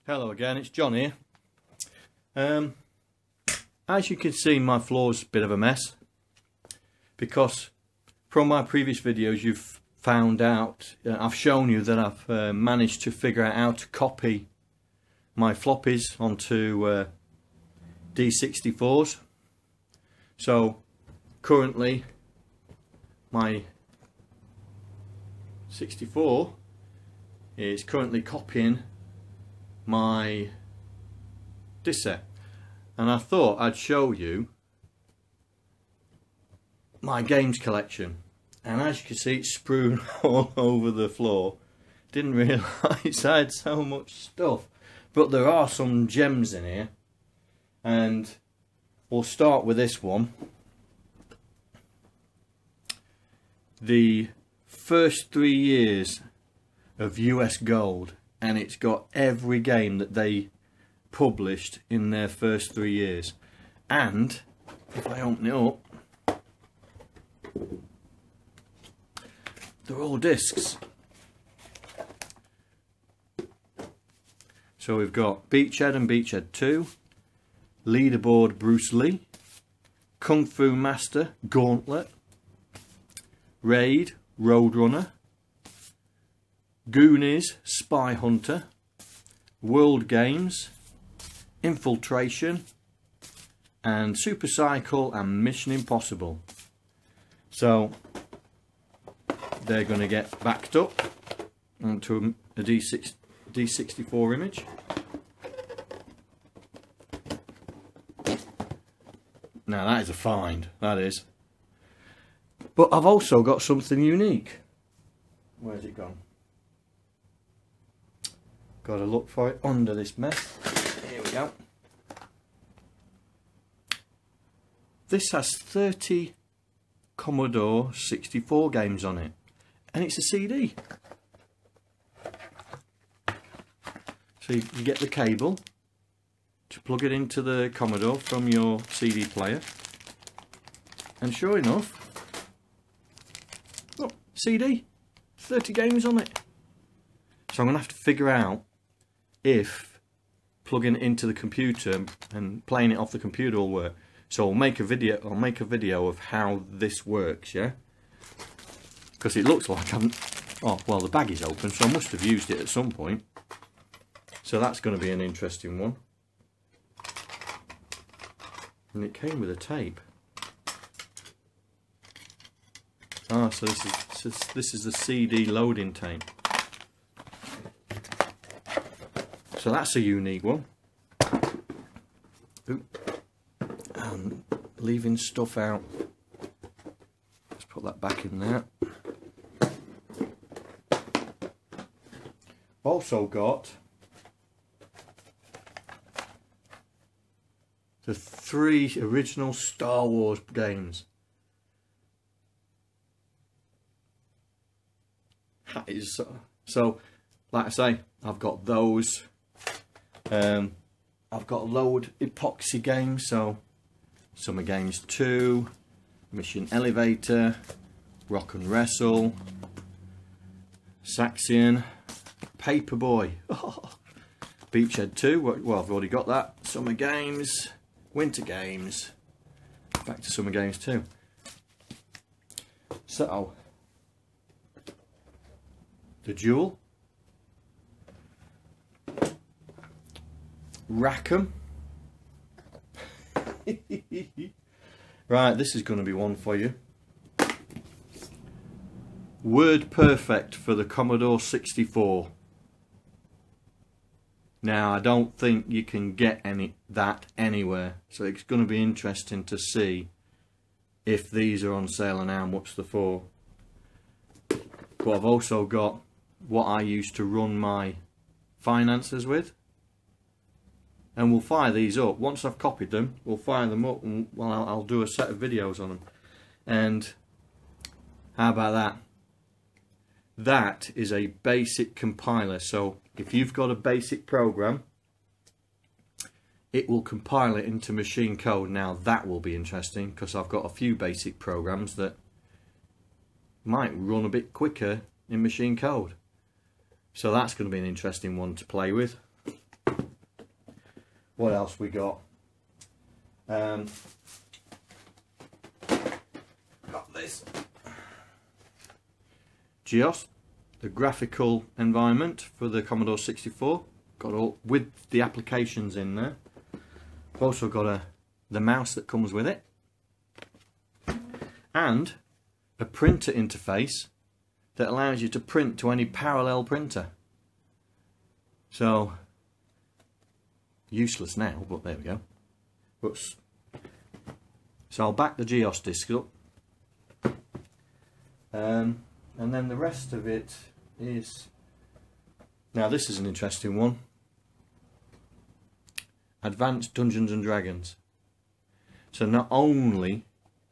Hello again, it's John here. As you can see, my floor's a bit of a mess because from my previous videos you've found out, I've shown you that I've managed to figure out how to copy my floppies onto D64s. So currently my 64 is currently copying my disc set, and I thought I'd show you my games collection. And as you can see, it's strewn all over the floor. Didn't realise I had so much stuff, but there are some gems in here, and we'll start with this one. The first 3 years of US Gold, and it's got every game that they published in their first 3 years. And if I open it up, they're all discs. So we've got Beachhead and Beachhead 2, Leaderboard Bruce Lee, Kung Fu Master Gauntlet, Raid Roadrunner, Goonies Spy Hunter, World Games, Infiltration, and Super Cycle and Mission Impossible. So they're going to get backed up onto a D64 image. Now that is a find, that is. But I've also got something unique. Where's it gone? Got to look for it under this mess. Here we go. This has 30 Commodore 64 games on it, and it's a CD. So you get the cable to plug it into the Commodore from your CD player, and sure enough, look, CD, 30 games on it. So I'm going to have to figure out if plugging it into the computer and playing it off the computer will work. So I'll make a video of how this works, yeah? Because it looks like oh well, the bag is open, so I must have used it at some point. So that's going to be an interesting one. And it came with a tape. Ah, so this is the CD loading tape. So that's a unique one. Oop. And leaving stuff out. Let's put that back in there. Also got the 3 original Star Wars games. That is so, like I say, I've got those. I've got a load epoxy games, so Summer Games 2, Mission Elevator, Rock and Wrestle, Saxion, Paperboy, Beachhead 2, well I've already got that, Summer Games, Winter Games, back to Summer Games 2. So, the Duel, Rackham. Right, this is going to be one for you. Wordperfect for the Commodore 64. Now, I don't think you can get that anywhere, so it's going to be interesting to see if these are on sale and how much they're for. But I've also got what I used to run my finances with. And we'll fire these up. Once I've copied them, we'll fire them up, and well, I'll do a set of videos on them. And how about that? That is a basic compiler. So if you've got a basic program, it will compile it into machine code. Now that will be interesting, because I've got a few basic programs that might run a bit quicker in machine code. So that's going to be an interesting one to play with. what else we got? Got this GEOS, the graphical environment for the Commodore 64. Got all with the applications in there. I've also got the mouse that comes with it, and a printer interface that allows you to print to any parallel printer. So useless now, but there we go. So I'll back the GEOS disc up, and then the rest of it is, now this is an interesting one, Advanced Dungeons and Dragons. So not only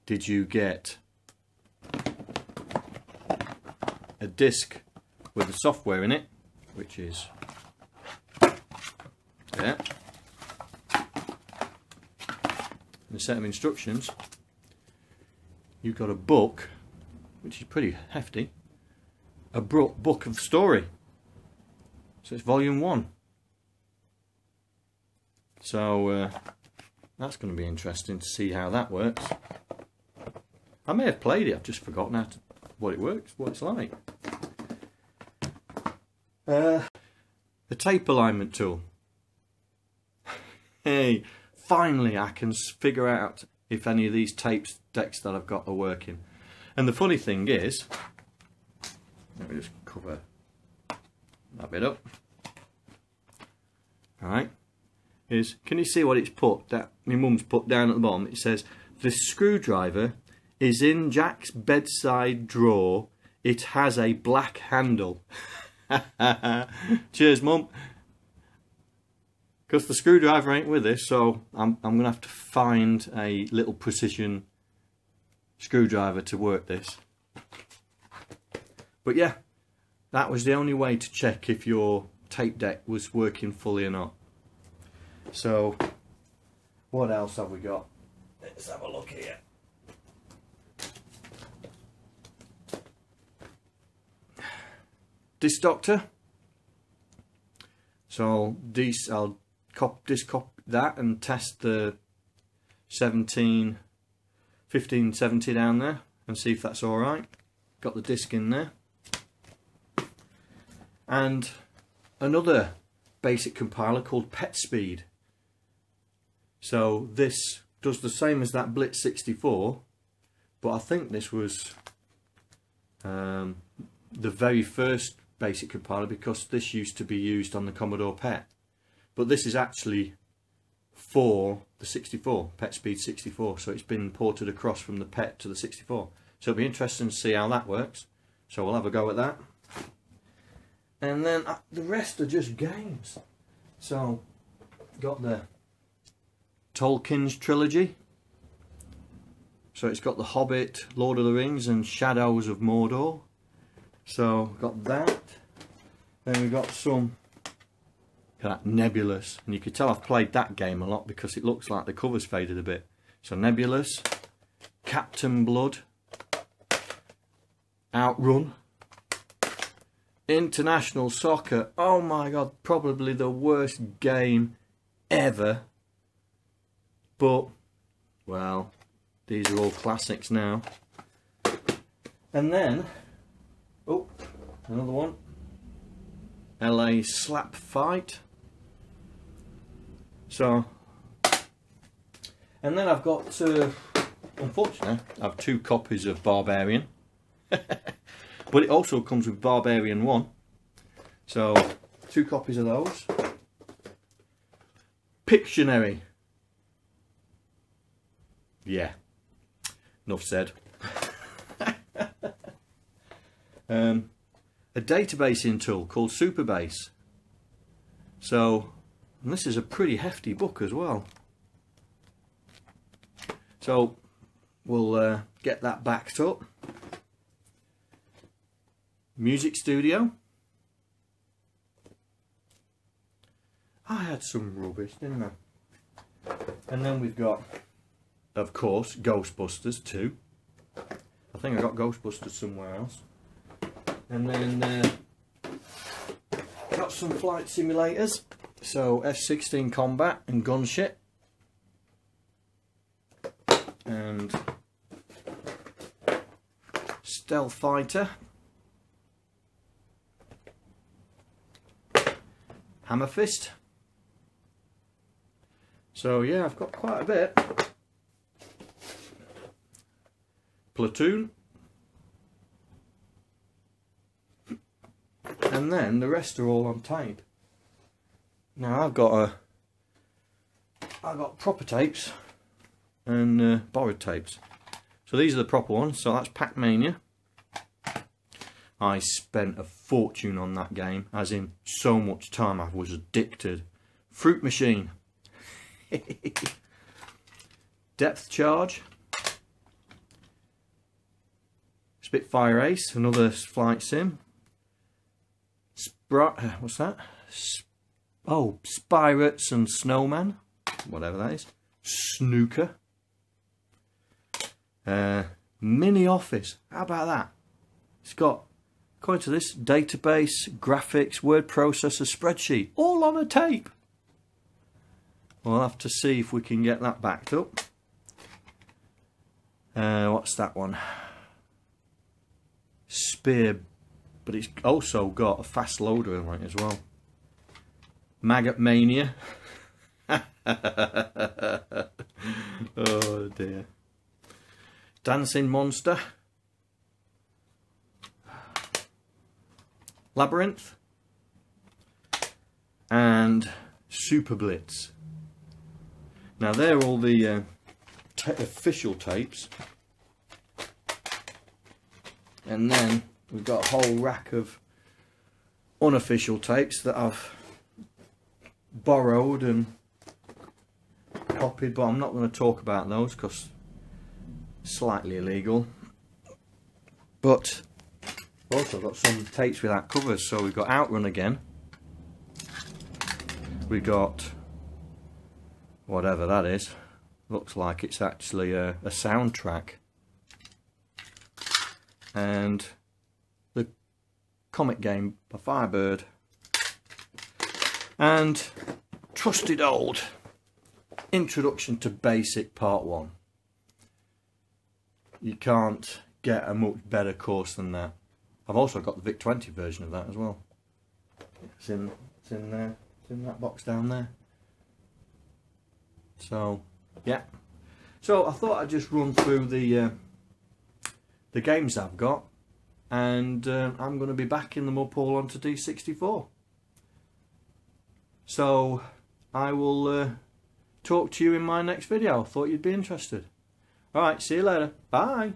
did you get a disc with the software in it, which is there, and a set of instructions, you've got a book, which is pretty hefty, a book of story. So it's volume 1. So that's going to be interesting to see how that works. I may have played it, I've just forgotten what it works, what it's like. The tape alignment tool. Hey, finally I can figure out if any of these tape decks that I've got are working. And the funny thing is, let me just cover that bit up. Alright, can you see what it's put, that my mum's put down at the bottom? It says, the screwdriver is in Jack's bedside drawer. It has a black handle. Cheers, Mum. Because the screwdriver ain't with us, so I'm going to have to find a little precision screwdriver to work this. But yeah, that was the only way to check if your tape deck was working fully or not. So what else have we got? Let's have a look here. Disc Doctor. So I'll copy that and test the 1570 down there and see if that's alright. Got the disc in there. And another basic compiler called PetSpeed. So this does the same as that Blitz 64, but I think this was the very first basic compiler, because this used to be used on the Commodore PET. But this is actually for the 64, PetSpeed 64, so it's been ported across from the PET to the 64. So it'll be interesting to see how that works. So we'll have a go at that. And then the rest are just games. So got the Tolkien's Trilogy. So it's got The Hobbit, Lord of the Rings and Shadows of Mordor. So got that. Then we've got some Nebulous, and you can tell I've played that game a lot because it looks like the cover's faded a bit. So Nebulous, Captain Blood, Outrun, International Soccer. Oh my god, probably the worst game ever. But, well, these are all classics now. And then, oh, another one. LA Slap Fight. So, and then I've got, unfortunately, I have 2 copies of Barbarian. But it also comes with Barbarian 1. So, 2 copies of those. Pictionary. Yeah, enough said. A databasing tool called Superbase. So, and this is a pretty hefty book as well. So we'll get that backed up. Music Studio. I had some rubbish, didn't I? And then we've got, of course, Ghostbusters 2. I think I got Ghostbusters somewhere else. And then got some flight simulators. So F-16 combat and gunship, and stealth fighter, hammer fist. So yeah, I've got quite a bit. Platoon, and then the rest are all on tape. Now I've got proper tapes and borrowed tapes. So these are the proper ones. So that's Pac-Mania. I spent a fortune on that game, as in so much time. I was addicted. Fruit Machine. Depth Charge. Spitfire Ace, another flight sim. What's that? Oh, Spirates and Snowman, whatever that is. Snooker. Mini Office, how about that? It's got, according to this, database, graphics, word processor, spreadsheet, all on a tape. We'll have to see if we can get that backed up. What's that one? Spear, but it's also got a fast loader in it as well. Maggot Mania. Oh dear. Dancing Monster. Labyrinth. And Super Blitz. Now they're all the official tapes. And then we've got a whole rack of unofficial tapes that I've borrowed and copied, but I'm not going to talk about those because slightly illegal. But we've also got some tapes without covers. So we've got Outrun again. We've got whatever that is. Looks like it's actually a soundtrack. And the comic game by Firebird, and trusted old Introduction to Basic Part 1. You can't get a much better course than that. I've also got the VIC-20 version of that as well. It's in there. It's in that box down there. So yeah. So I thought I'd just run through the games I've got, and I'm going to be back in the Mudpool onto D64. So I will talk to you in my next video. I thought you'd be interested. Alright, see you later. Bye.